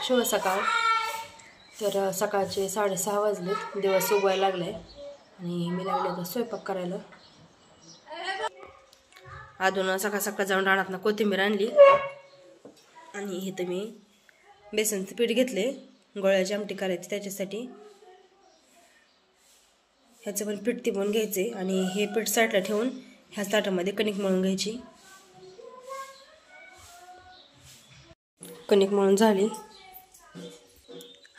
शुभ सकाळ. तर सकाळचे 6:30 वाजलेत. दिवस उगवायला लागलाय आणि मी लागले आता स्वयंपाक करायला. अजून सकाळ सकाळ जाऊन रानातनं कोथिंबीर आणली आणि इथं मी बेसनचं पीठ घेतले गोळ्याची आमटी करायची त्याच्यासाठी. ह्याचं पण पीठ तिबून घ्यायचे आणि हे पीठ साईडला ठेवून ह्या ताटामध्ये कणिक मळून घ्यायची. कणिक मळून झाली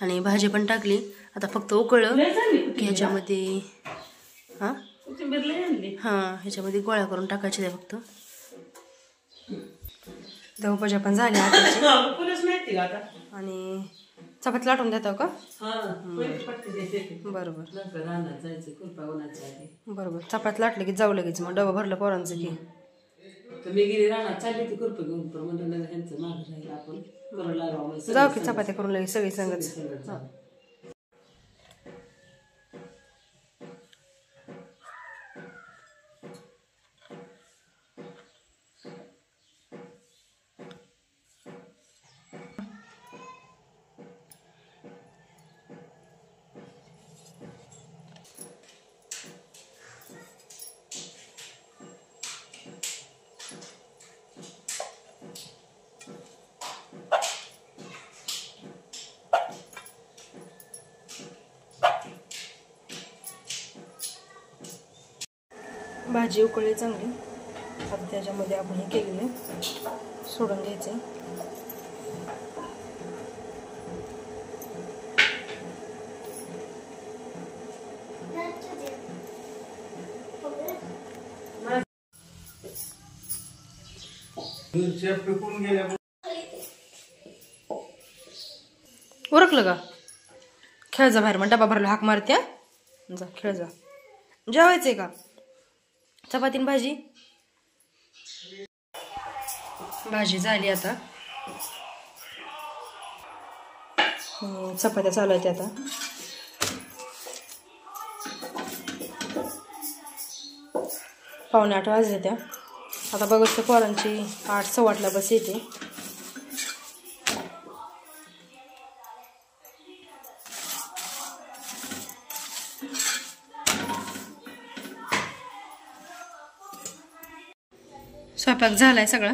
आणि भाजी पण टाकली. आता फक्त उकळलं की ह्याच्यामध्ये ह्याच्यामध्ये गोळ्या करून टाकायचे फक्त. देवपूजा पण झाली आणि चपाती लाटून देतो का? बरोबर बरोबर. चपाती लाटली की जाऊ लगेच मग डबा भरलं पोरांचं की. मी गेली रानात चालली ती खुरपं घेऊन पण म्हणलं ह्यांचं मागं राहिलं आपण करू लागावं जाऊ की चपात्या करून लगेच सगळी संगत. भाजी उकळली चांगली. आता त्याच्यामध्ये आपण हे केलेलं सोडून घ्यायचं. उरकलं का? खेळ जा बाहेर. मग डबा भरला हाक मारत्या. जा खेळ जा. जेवायचंय का? चपाती भाजी. भाजी झाली आता. चपात्या चालू आहेत आता. पावणे 8 वाजले त्या. आता बघत तर पोरांची 8:15ला बस येते. स्वयंपाक झालाय सगळा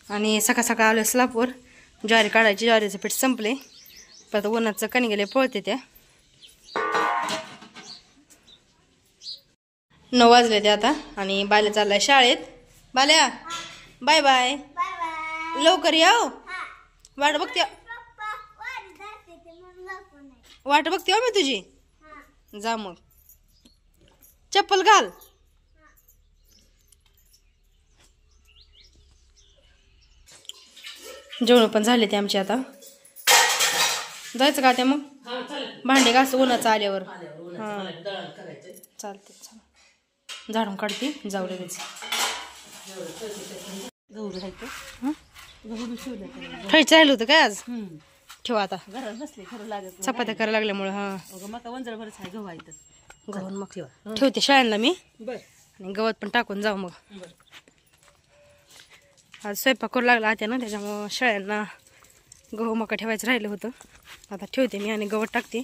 आणि सकाळ सकाळ आलो स्लापवर. ज्वारी काढायची. ज्वारीचं पीठ संपले. परत उन्हाचं कणगेले पळते त्या. 9 वाजले ते आता आणि बाल्या चाललाय शाळेत. Balya bye bye. लवकर या. वाट बघते हो मी तुझी. जा मग. चप्पल घाल. जेवण पण झाले ते आमचे. आता जायचं का? ते मग भांडे घास उन्हाचं आल्यावर. चालते. झाडून काढते जाऊ लगेच. ठेवायचं राहिलं होतं काय आज? ठेव आता. चपात्या करायला लागल्यामुळं. गहून मग ठेवते शाळेला मी आणि गवत पण टाकून जाऊ. मग आज स्वयंपाक करू लागला आता ना, त्याच्यामुळं शाळेंना गहू मका ठेवायचं राहिलं होतं. आता ठेवते मी आणि गवत टाकते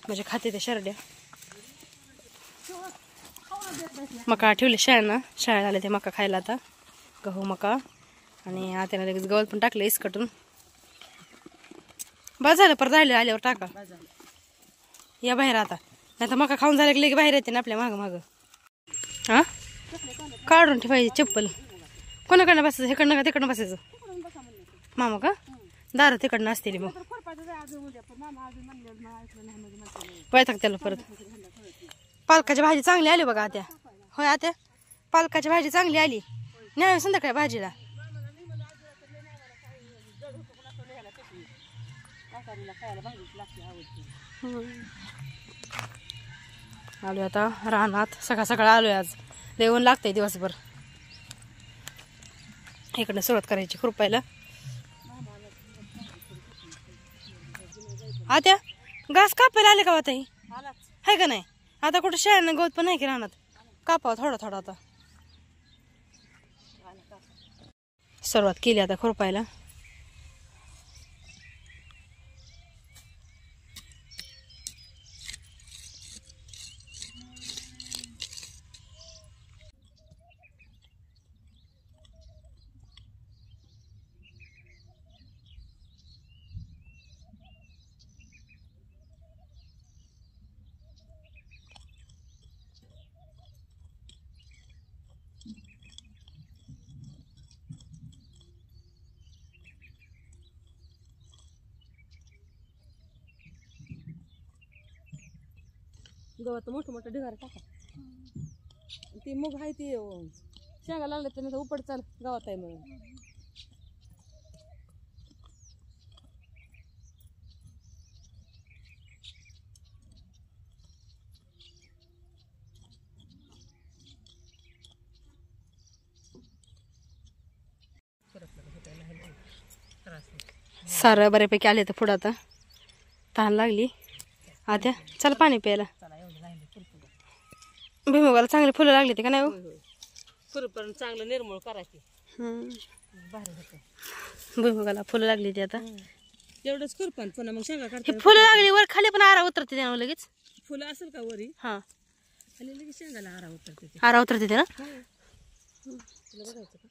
म्हणजे खाते ते शरड्या. मका ठेवले शाळेंना. शाळेत आले ते मका खायला. आता गहू मका आणि आता लगेच गवत पण टाकलं इसकटून. बस झालं. परत राहिलं आल्यावर टाका. या बाहेर आता. नाही तर मका खाऊन झालं की बाहेर येते ना आपल्या मागं मागं. काढून ठेवायची चप्पल. कोणाकडनं बसायचं? हेकडनं का तिकडनं बसायचं? मामा का? दारं तिकडनं असतील मग. वैताग त्याला परत. पालकाची भाजी चांगली आली बघा आत्या. होय आत्या, पालकाची भाजी चांगली आली. न्यावी संध्याकाळी भाजीला. आलोय आता रानात. सकाळ सकाळ आलोय आज. देऊन लागतंय दिवसभर. इकडनं सुरुवात करायची खुरपायला. आत्या घास कापायला आले का आता? आहे का नाही? आता कुठं शाळेनं गवत पण नाही की रानात. कापावं थोडा थोडा. आता सुरुवात केली आता खुरपायला. गवत मोठं मोठं ढिगारा टाका. ती मग आहे ती शेंगा लागले तर नाही उपड चाल गावात आहे म्हणून. सारं बऱ्यापैकी आले तर पुढं आता तहान लागली. आता चल पाणी प्यायला. भुईमुगाला चांगली फुलं लागली ते का नाही? खुरपण चांगलं निर्मूळ करायची. भारी होतं भुईमुगाला फुलं लागली ती आता. तेवढंच खुरपण पुन्हा मग शेंगा हे काढता. फुलं लागली वर खाली पण आरा उतरते त्यानं लगेच. फुलं असेल का वरी हा खाली लगेच शेंगाला आरा उतरते ते. आरा उतरते ते ना. तुला बघायचं का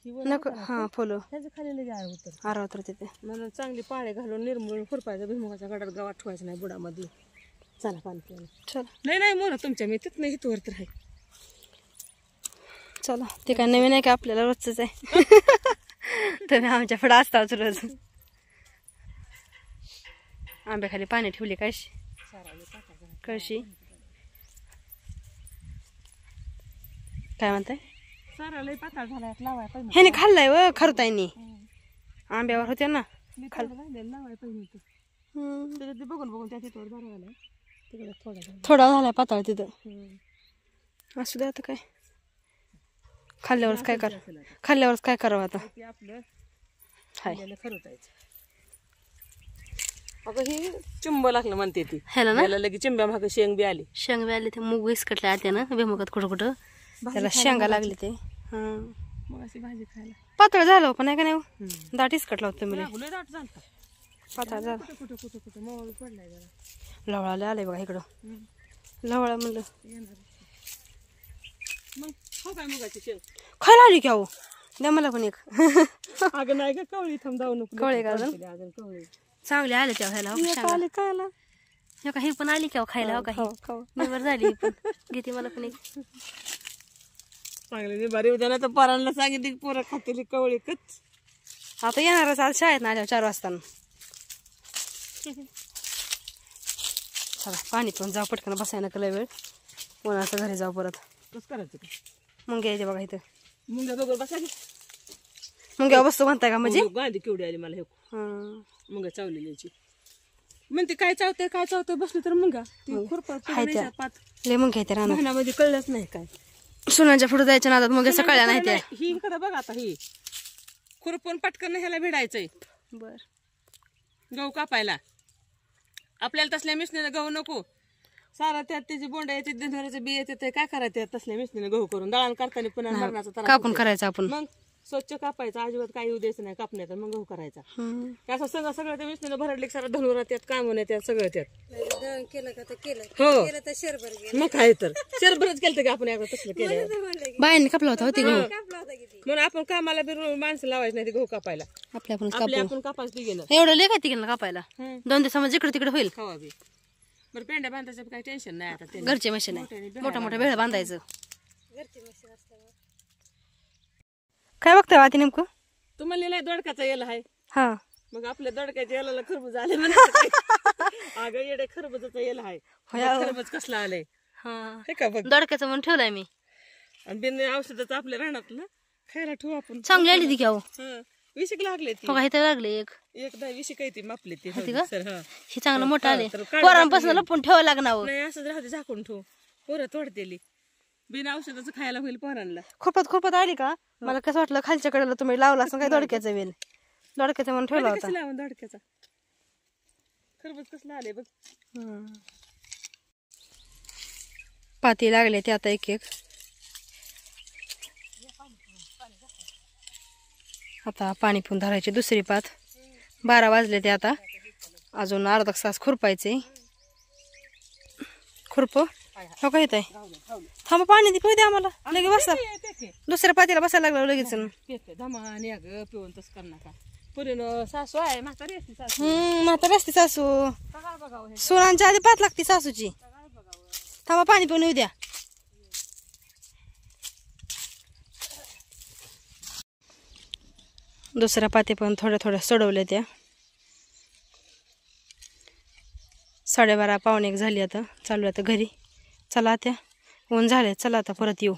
ही वर नको हा फुलं त्याच्या खाली लगेच आरा उतरते. आरा उतरते ते. म्हणून चांगली पाळे घालून निर्मूळ खुरपायचं. भुईमुगाच्या गडात गावात ठेवायचं नाही बुडामध्ये. चला पाणी प्यायला. चल नाही नाही मोर तुमच्या मी तिथं नाही इथवर तर आहे. चला ते काय नवीन आहे का आपल्याला रोजच आहे. तुम्ही आमच्या पुढे असताच रोज. आंब्याखाली पाणी ठेवली कळशी. काय म्हणताय? सारा लय पातळ झालाय लावाय पाहिजे. ह्याने खाल्लाय व खरतायनी आंब्यावर होते ना. लावाय पाहिजे त्याच्यात ते बघून बघून त्या तिथवर बरं आलाय. तिकडे थोडा झालाय पातळ तिथं. असू दे आता काय खाल्ल्यावरच काय कर. खाल्ल्यावरच काय करावं आता. ते आपलं हाय खरवतायचं. अगं हे चिंब लागलं म्हणते ती. ह्याला ना त्याला लगेच चिंब्या मागं शेंग बी आली. शेंग बी आले ते मूग विस्कटले आत्यानं बेमुगात कुठं कुठं त्याला शेंगा लागले ते. मग अशी भाजी खायला पातळ झालं पण आहे का नाही? दाट इस्कटला होतं तुम्ही. लागू लय दाट झालता. पातळ झालं. कुठं कुठं कुठं कुठं मोळ पडलाय जरा. लवळाले आले बघा इकडं. लवळा म्हणलं मग हो काय मुगाची शेंग खायला आली की अहो. द्या मला पण एक. अगं नाही का कवळी थांब जाऊ नको. कवळी का अजून? अजून कवळी चांगले आले त्या खायला. आले खायला. हो का ही पण आली का खायला? हो का ही निवर झाली ही पण. घेते मला पण एक. चांगले निभारी उद्या ना तर पोरांना सांगितली पोरं खातेली कवळी कच. आता येणारच आज शाळेत ना आल्यावर 4 वाजता. चला पाणी पिऊन जाऊ पटकन बसायला नका लय वेळ. कोणाचं घरी जाऊ परत. कसं करायचं का मुंग्या यायचे बघा इथं. मुंग्या बघून बसायची. मुंग्या बसतो म्हणताय का म्हणजे? गांधी केवढी आली मला हे हं. मुंग्या चावलेली याची. म्हणते काय चावतंय बसली तर मुंगा ती हाय त्या. लय मुंग्या येते रानात. महिन्यामध्ये कळलंच नाही काय. सुनांच्या पुढे जायच्या नादात मुंग्या सकाळी नाही त्या. ही इकडे बघ आता ही खुरपून पटकन ह्याला भिडायचंय. बर गहू कापायला आपल्याला तसल्या मिशनीनं गहू नको. सारा त्यात त्याची बोंड येते धनगराचे बी येते ते काय करायचं तसल्या मिशनीनं गहू करून दळण करताना पुन्हा मरणाचा त्रास कापून होतोय. करायचं आपण. मग स्वच्छ कापायचं अजिबात काही येऊ द्यायचं नाही कापण्यात मग गहू करायचा. असं सगळं सगळं त्या मिशनीनं भरडले सारा धनुरा त्यात कामून त्यात सगळं त्यात केलं का केलं. हो मग काय तर शेरभरच केलं का आपण एकदा तसलं केलं. बायांनी कापला होता होती गहू. म्हणून आपण कामाला बी माणसं लावायचं नाही ते गहू कापायला. आपल्या आपण आपले कापू. आपण कापायचं बी गेलं एवढं लय काय तिकडनं कापायला. 2 दिवसामध्ये जिकडे तिकडे होईल. खावा बी बरं. पेंड्या बांधायचं काही टेन्शन नाही आता. घरचे मशीन आहे. मोठा भेळ बांधायचं. काय बघताय वाती नेमकं? तुम्हाला लिहिलाय दोडकाचा येल आहे. हा मग आपल्या दोडक्याच्या याला खरबूज आले म्हणा. अगं येडे खरबूजाचा येल आहे. खरबूज कसला आलंय हे का बघ. दोडक्याचं म्हणून ठेवलाय मी. आणि बिन औषधाचं आपल्या रानातलं खायला ठेवू आपण. चांगली आली ती घ्यावं. विशिक लागले ती. हो का इथं लागले एक. एकदा विशिक आहे ती मापली ती. हे चांगलं मोठं आले. पोरांपासून लपून ठेवावं लागणार. नाही असं राहते झाकून ठेवू. पोरं तोडतेली बिन औषधाचं खायला होईल पोरांना. खुरपत आली का? मला कसं वाटलं खालच्या कडेला तुम्ही लावला असं काय दोडक्याचा वेल. दोडक्याचा म्हणून ठेवला होता. लावून दोडक्याचा खरबूज कसला आले बघ. पाती लागले ते आता एक एक. आता पाणी पिऊन धरायची दुसरी पात. 12 वाजले ते आता. अजून अर्धा तास खुरपायचे. खुरप हो का येत आहे. थांबा पाणी पिऊ द्या आम्हाला. लगेच बसा. दुसऱ्या पातीला बसायला लागलं लगेच. धमाने अगं पिऊन तस कर नका. पुरीन सासू आहे म्हातारी असते सासू. म्हातारी असते सासू. सोनांच्या आधी पात लागते सासूची. थांबा पाणी पिऊन येऊ द्या. दुसऱ्या पाती पण थोड्या सोडवल्या त्या. 12:30 पावणे 1 झाली आता. चालू आता घरी. चला त्या ऊन झाले. चला आता परत येऊ.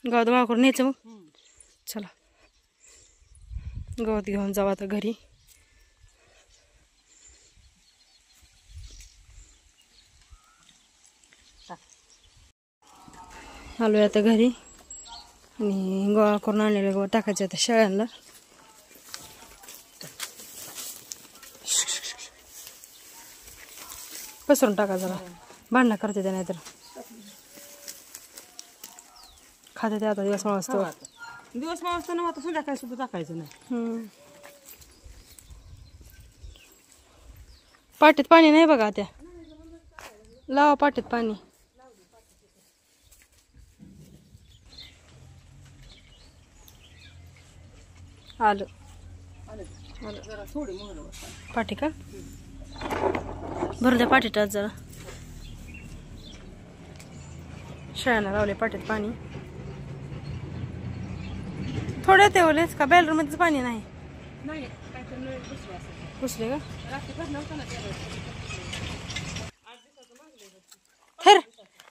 गवत गोळा करून न्यायचं मग. चला गवत घेऊन जाऊ आता घरी. आलोय आता घरी आणि गोळा करून आणलेलं गवत टाकायचं आता शेळ्यांना. पसरून टाका जरा, भांडणं करते ते नाहीतर खाते ते. आता दिवस मावसतो. दिवस मावसताना आता संध्याकाळी सुद्धा टाकायचं नाही. पाटीत पाणी नाही बघा त्या. लावा पाटीत पाणी. आलं पाटी का भरून द्या पाटीटात जरा. शेळ्यांना लावले पाटीत पाणी. थोडे ते ओलेच का बॅलर मध्येच पाणी नाही पुसले का. थर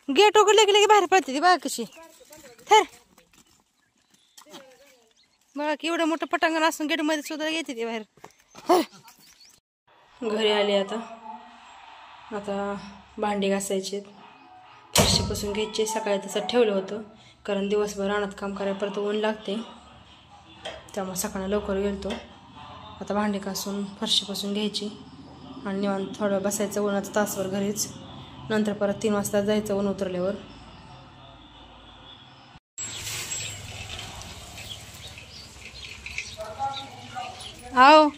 गेट उघडले की बाहेर पडते ती बघा कशी. थर बघा की एवढं मोठं पटांगण असून गेट मध्ये सुद्धा येते ती बाहेर. घरी आले आता. आता भांडी घासायचे, फरशी पुसून घ्यायचे. सकाळी तसं ठेवलं होतं कारण दिवसभर रानात काम करायला परत ऊन लागते, त्यामुळे सकाळी लवकर गेलतो. आता भांडी घासून फरशी पुसून घ्यायची आणि निवांत थोडं बसायचं उन्हाचं तासभर घरीच. नंतर परत 3 वाजता जायचं ऊन उतरल्यावर. आओ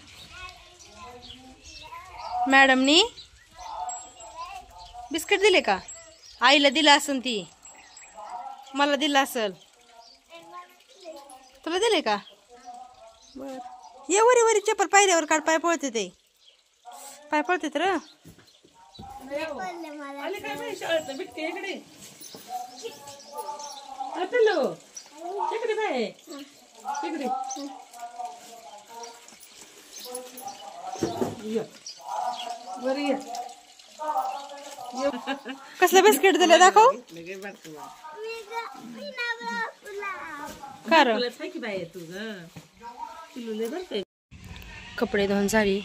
मॅडमनी बिस्किट दिले का? आईला दिलं असन, ती मला दिलं असल. तुला दिले का? बर ये वरी वरी चप्पल पायऱ्यावर काढ. पाय पळते ते, पाय पळते तर. कसलं बिस्किट दिले दाखव. कपडे धुवून झाली,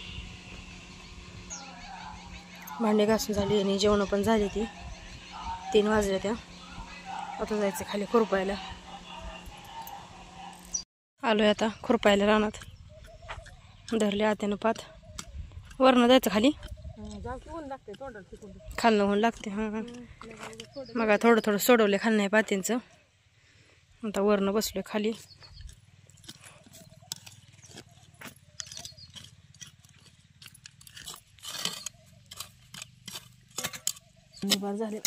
भांडे घासून झाली आणि जेवण पण झाली. ती 3 वाजले त्या. आता जायचं खाली खुरपायला. आलोय आता खुरपायला रानात. धरले आत्यानं पात. वरनं जायचं खाली, खालनं होऊन लागते. मग थोडं थोडं सोडवले खाल नाही पात्यांचं. आता वरनं बसलोय खाली. झाले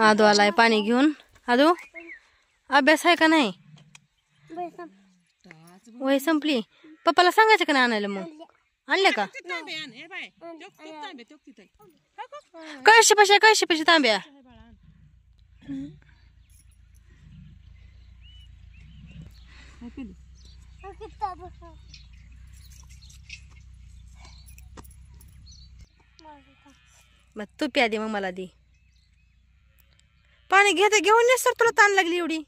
आदू आलाय पाणी घेऊन. आदू अभ्यास आहे का नाही? वही संपली. पप्पाला सांगायचं का नाही आणायला? मग आणले का? कळशी पैसे तांब्या. मग तू प्या दे, मग मला दे. पाणी घेते घेऊन ये सर, तुला ताण लागली एवढी.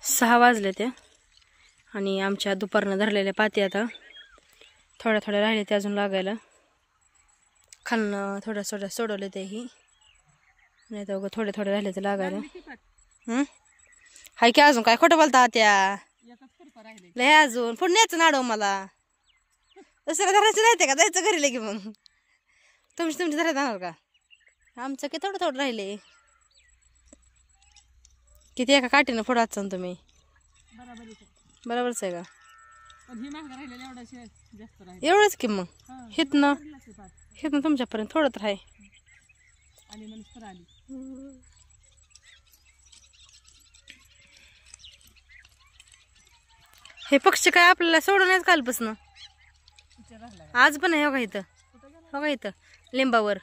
सहा वाजले ते आणि आमच्या दुपारनं धरलेल्या पाती आता थोड्या थोड्या राहिले ते अजून लागायला. खालनं थोड्या थोड्या सोडवले ते ही, नाही तर थोडे थोडे राहिले ते लागायला. हाय की अजून काय खोटं बोलता त्या? लय अजून पुढे न्यायचं नाडव मला. दुसऱ्या धरायचं नाही का? जायचं घरी लगे. मग तुमची धरायला जाणार का? आमचं की थोडं थोडं राहिले. किती एका काठीनं फोडायचं ना तुम्ही? बरोबरच आहे का? एवढंच की मग हितनं तुमच्यापर्यंत थोडं तर आहे. हे पक्षी काय आपल्याला सोडूनच कालपासून आज पण आहे. हो का इथं, हो का इथं लिंबावर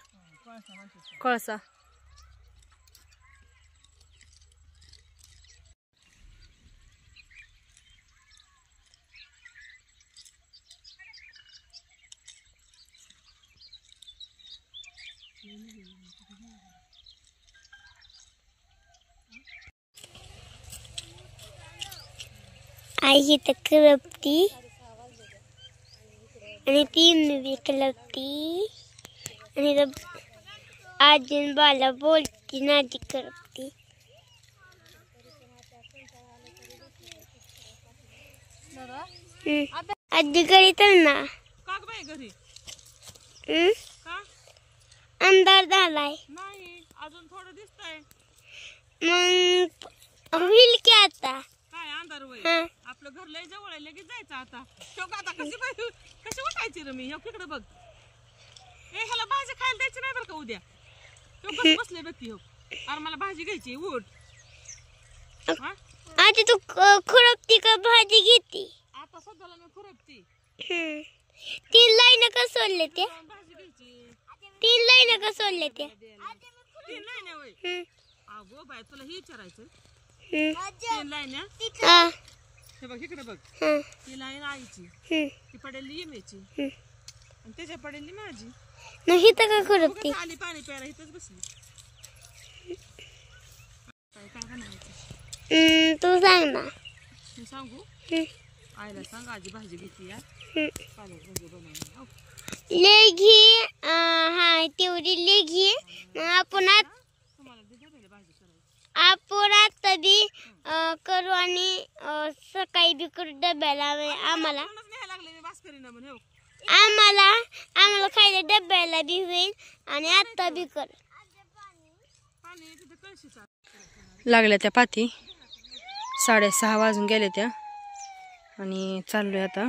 कोळसा. आई तर करपती आणि ती मी करपती आणि आजी बाला बोलती नाजी करपती. आजी घरी तर ना का ग बाई घरी हम्म? का अंधार झालाय नाही अजून थोडं दिसतंय. मग होईल की आता. काय अंधार होईल? हा. आपलं घर लय जवळ आहे, लगेच जायचं आता. ठेव का आता कशी उठायची रे मी? तिकडे बघ. ह्याला भाजी खायला द्यायची नाही बरं का उद्या. कसं बसले बघ ती. अरे मला भाजी घ्यायची, उठ. आजी तू खुरपती का भाजी घेती? आता सध्याला मी खुरपती. 3 लाईन का सोडले ते? भाजी घ्यायची. 3 लाईन का सोडले ते? 3 लाईन होय. अगो बाय तुला हे विचारायचं. 3 लाईन हे बघ इकडे बघ. ती लाईन आईची, ती पडेल येमेची आणि त्याच्या पडेल माझी. नाही तर का खुरपती? आली पाणी प्यायला इथंच बसली. काय बनायचं तू सांग ना. मी सांगू? आईला सांग आजी भाजी घेतली या पालक भाजी बनवून. लेघी हा तेवढी लेघी आपण तुम्हाला दिली भाजी करायची. आपण आता बी करू आणि सकाळी बी करू डब्याला आम्हाला न्यायला लागले मी भास्करी ना म्हणे. आम्हाला खायला डब्याला बी होईल आणि आता बी कर. पाणी तिथे कळशीचा लागल्या त्या पाती. 6:30 वाजून गेले त्या आणि चाललोय आता.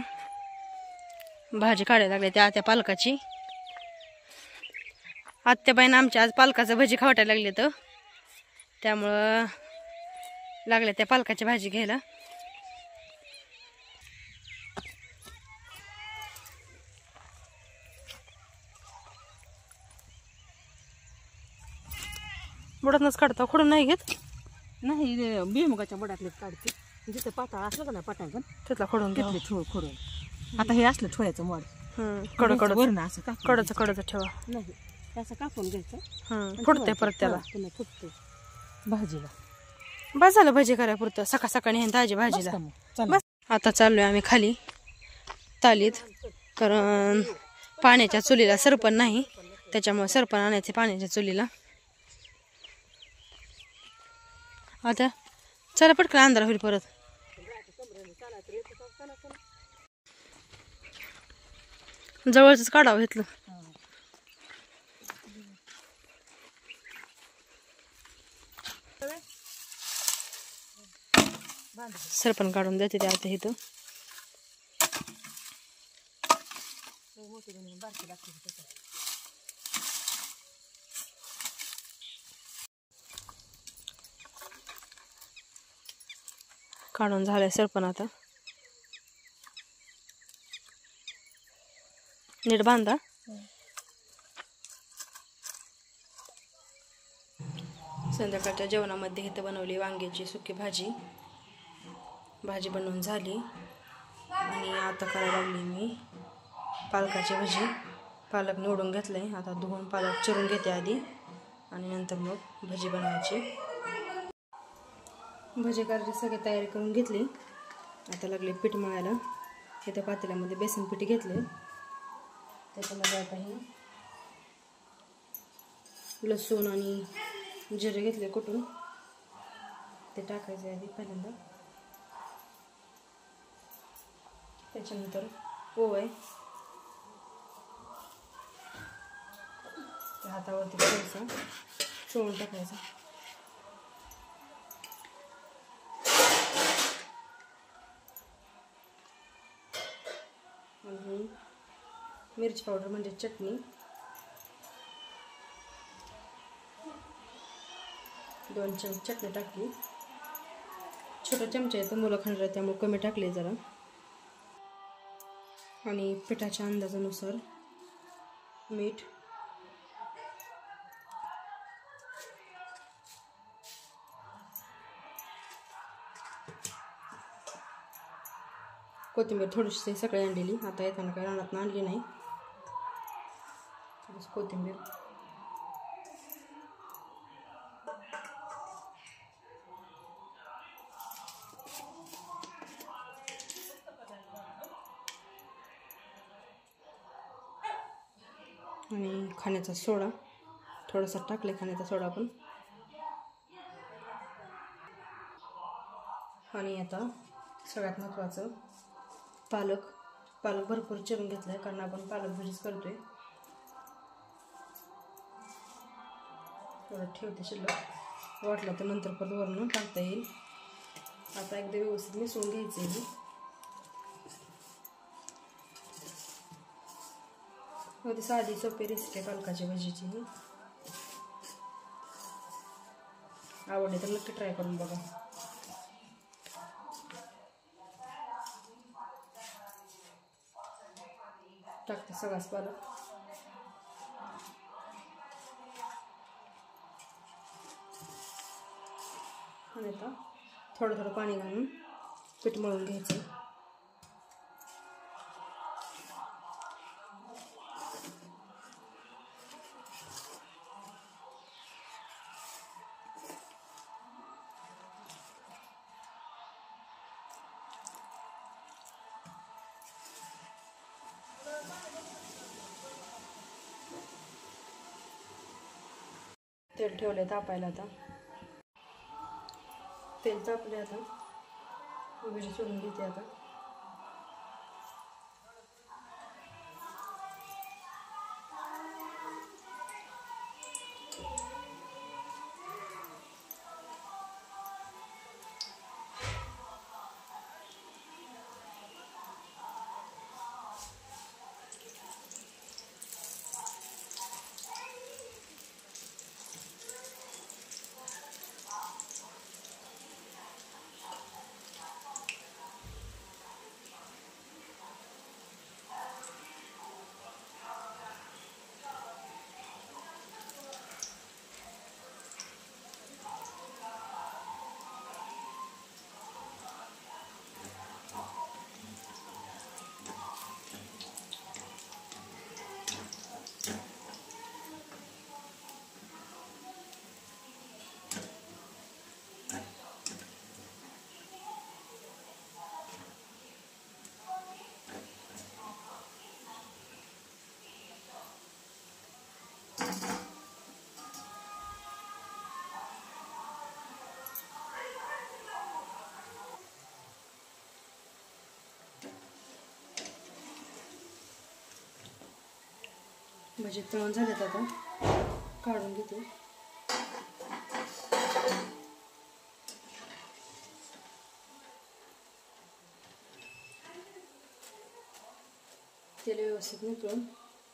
भाजी काढायला लागल्या त्या आत्या पालकाची. आत्याबाईनं आमच्या आज पालकाचं भजी खावटायला लागले तर त्यामुळं लागल्या त्या पालकाची भाजी घ्यायला. बुडातनच काढता, खोडून नाही घेत. नाही भुईमुगाच्या बुडातले काढते. जिथे पाताळ असलं का ना पटांगण त्यातला खोडून घ्या. घेतले थोडं खोडून. आता हे असलं ठोयाचं मोड कडचं असं का कडचं ठेवा. नाही असं कापून घ्यायचं. फुटते परत त्याला. पुन्हा फुटते भाजीला. बस झालं भजी करायला पुरतं. सकाळी हे ताजी भाजीला. बस आता चाललोय आम्ही खाली तालीत, कारण पाण्याच्या चुलीला सरपण नाही, त्याच्यामुळे सरपण आणायचे पाण्याच्या चुलीला. आता चला पटकन अंधार होईल परत. जवळच काढावं घेतलं. सरपण काढून देते ते आता इथं. काढून झालंय सरपण. आता नीट बांधा. संध्याकाळच्या जेवणामध्ये इथं बनवली वांग्याची सुकी भाजी. भाजी बनवून झाली आणि आता करायला लागली मी पालकाची भाजी. पालक निवडून घेतलंय. आता धुवून पालक चिरून घेते आधी आणि नंतर मग भाजी बनवायची. भजी करायची सगळी तयारी करून घेतली. आता लागले पीठ मळायला. इथं पातेल्यामध्ये बेसन पीठ घेतले. त्याच्यामध्ये आता हे लसूण आणि जिरे घेतले कुटून, ते टाकायचे आधी पहिल्यांदा. त्याच्यानंतर ओवा हातावरती थोडासा चोळून टाकायचा. आणि मिरची पावडर म्हणजे चटणी 2 चमचे चटणी टाकली. छोटा चमचा आहे तर मुलं खाणार त्यामुळे कमी टाकले जरा. आणि पिठाच्या अंदाजानुसार मीठ कोथिंबीर थोडीशी सकाळी आणलेली, आता येताना काही रानात आणली नाही. थोडीशी कोथिंबीर. आणि खाण्याचा सोडा थोडासा टाकले, खाण्याचा सोडा पण. आणि आता सगळ्यात महत्त्वाचं पालक भरपूर चिरून घेतला आहे, कारण आपण पालक भजीच करतोय. थोडं ठेवते शिल्लक, वाटलं तर नंतर परत वरून टाकता येईल. आता एकदा व्यवस्थित मिसळून घ्यायचं आहे. होती साधी सोपी रेसिपी पालकाची भजीची. आवडली तर नक्की ट्राय करून बघा. टाकते सगळाच पालक. आणि आता थोडं थोडं पाणी घालून पीठ मळून घ्यायचं. तेल ठेवले तापायला. आता तेल तापले, आता भजी सोडून घेते. आता भजी तळून झालेत, आता काढून घेते. तेल व्यवस्थित नितळून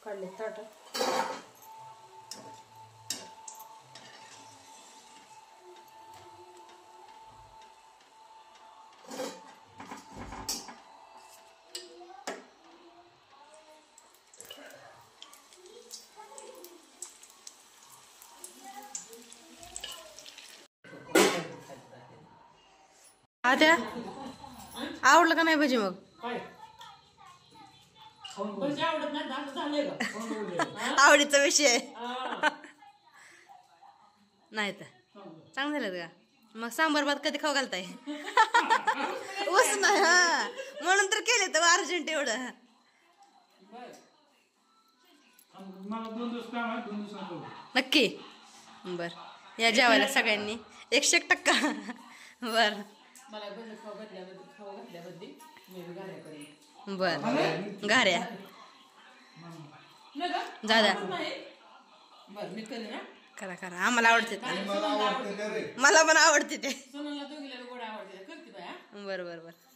काढले ताटात. आत्या आवडलं का नाही भजी? मग आवडीचा विषय नाही तर चांगलं झालं का? मग सांबार भात कधी खाऊ घालताय? ऊस नाही, हा म्हणून तर केले तर अर्जंट एवढं. नक्की बर या जेवायला सगळ्यांनी 100%. बर बर घाऱ्या दादा करा करा, आम्हाला आवडते. मला पण आवडते ते. बर बर बर.